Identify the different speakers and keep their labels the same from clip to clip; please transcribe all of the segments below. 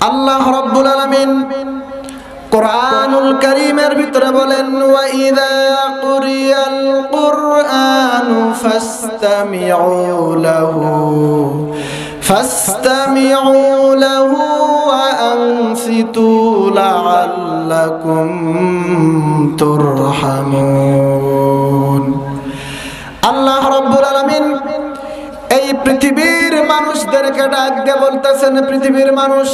Speaker 1: আল্লাহ রাব্বুল আলামিন কুরআনুল কারীমের ভিতরে বলেন, ওয়া ইযা কুরিয়াল কুরআনু ফাসতামিউ লাহু ওয়া আনসিতু লাআল্লাকুম তুরহামুন। আল্লাহ রাব্বুল আলামিন এই পৃথিবীর মানুষদেরকে ডাক দিয়ে বলতেছেন, পৃথিবীর মানুষ,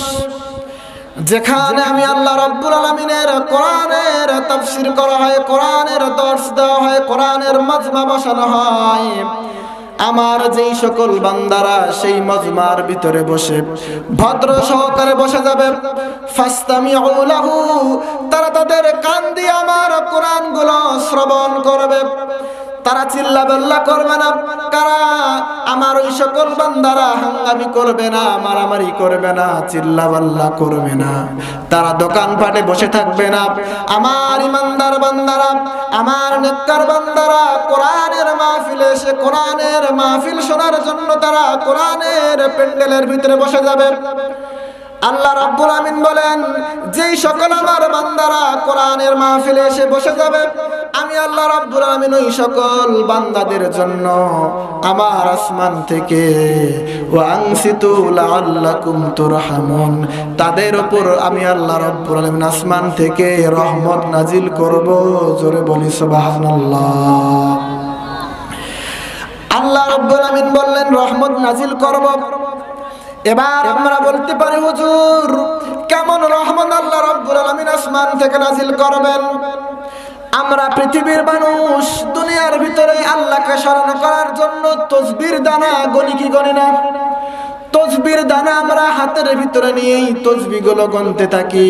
Speaker 1: যেখানে আমি আল্লাহ রাব্বুল আলামিনের কোরআনের তাফসীর করা হয়, কোরআনের দর্স দেওয়া হয়, কোরআনের মাজমা বসানো হয়, আমার যেই সকল বান্দারা সেই মাজমার ভিতরে বসে ভদ্র সহকারে বসে যাবে, ফাসতামিউ লাহু, তারা তাদের কান দিয়ে আমার কোরআনগুলো শ্রবণ করবে। তারা চিল্লাপাল্লা করবে না, কারা? আমার ওই সকল বান্দারা হাঙ্গামি করবে না, মারামারি করবে না, চিল্লাপাল্লা করবে না, তারা দোকানপাটে বসে থাকবে না। আমার ইমানদার বান্দারা, আমার নেককার বান্দারা কোরআনের মাহফিলে এসে কোরআনের মাহফিল শোনার জন্য তারা কোরআনের প্যান্ডেলের ভিতরে বসে যাবে। আল্লাহ রাব্বুল আমিন বলেন, যেই সকল আমার বান্দারা কোরআনের মাহফিলে এসে বসে যাবে, আমি আল্লাহ রাব্বুল আমিন ওই সকল বান্দাদের জন্য আমার আসমান থেকে ওয়া আনসিতু লাআল্লাকুম তুরহামুন, তাদের উপর আমি আল্লাহ রাব্বুল আমিন আসমান থেকে রহমত নাজিল করব। জোরে বলি সুবহানাল্লাহ। আল্লাহ রাব্বুল আমিন বললেন রহমত নাজিল করব। এবার আমরা বলতে পারি, হুজুর কেমন রহমত আল্লাহ রাব্বুল আলামিন আসমান থেকে নাজিল করবেন? আমরা পৃথিবীর মানুষ দুনিয়ার ভিতরে আল্লাহকে স্মরণ করার জন্য তাসবির দানা গনি কি গনি না? তাসবির দানা আমরা হাতের ভিতরে নিয়েই তাসবিহগুলো গুনতে থাকি।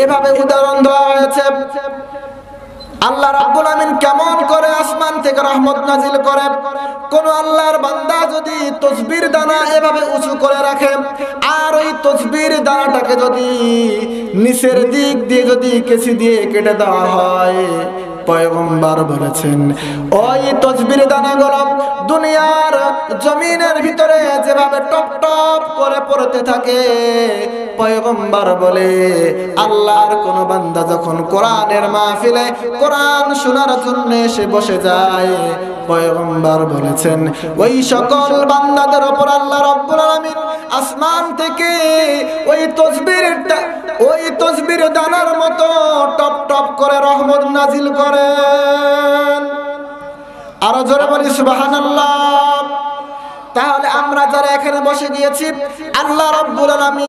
Speaker 1: এভাবে উদাহরণ দেওয়া হয়েছে। আল্লাহ রাব্বুল আমিন কেমন করে আসমান থেকে রহমত নাজিল করে? কোন আল্লাহর বান্দা যদি তাসবির দানা এভাবে উঁচু করে রাখে, আর ওই তাসবির দানাটাকে যদি নিচের দিক দিয়ে যদি কেচি দিয়ে কেটে দেওয়া হয়, পয়গম্বর বলেছেন ওই তাসবির দানাগুলো দুনিয়ার জমিনের ভিতরে যেভাবে টপ টপ করে পড়তে থাকে, পয়গম্বর বলে আল্লাহর কোন বান্দা যখন কোরআনের মাহফিলে কোরআন শোনার জন্য এসে বসে যায়, পয়গম্বর বলেছেন ওই সকল বান্দাদের উপর আল্লাহ রাব্বুল আলামিন আসমান থেকে ওই তাসবির দানার মতো টপ টপ করে রহমত নাজিল করেন। আরো জোরে বলি সুবহানাল্লাহ। তাহলে আমরা যারা এখানে বসে গিয়েছি, আল্লাহ রাব্বুল আলামিন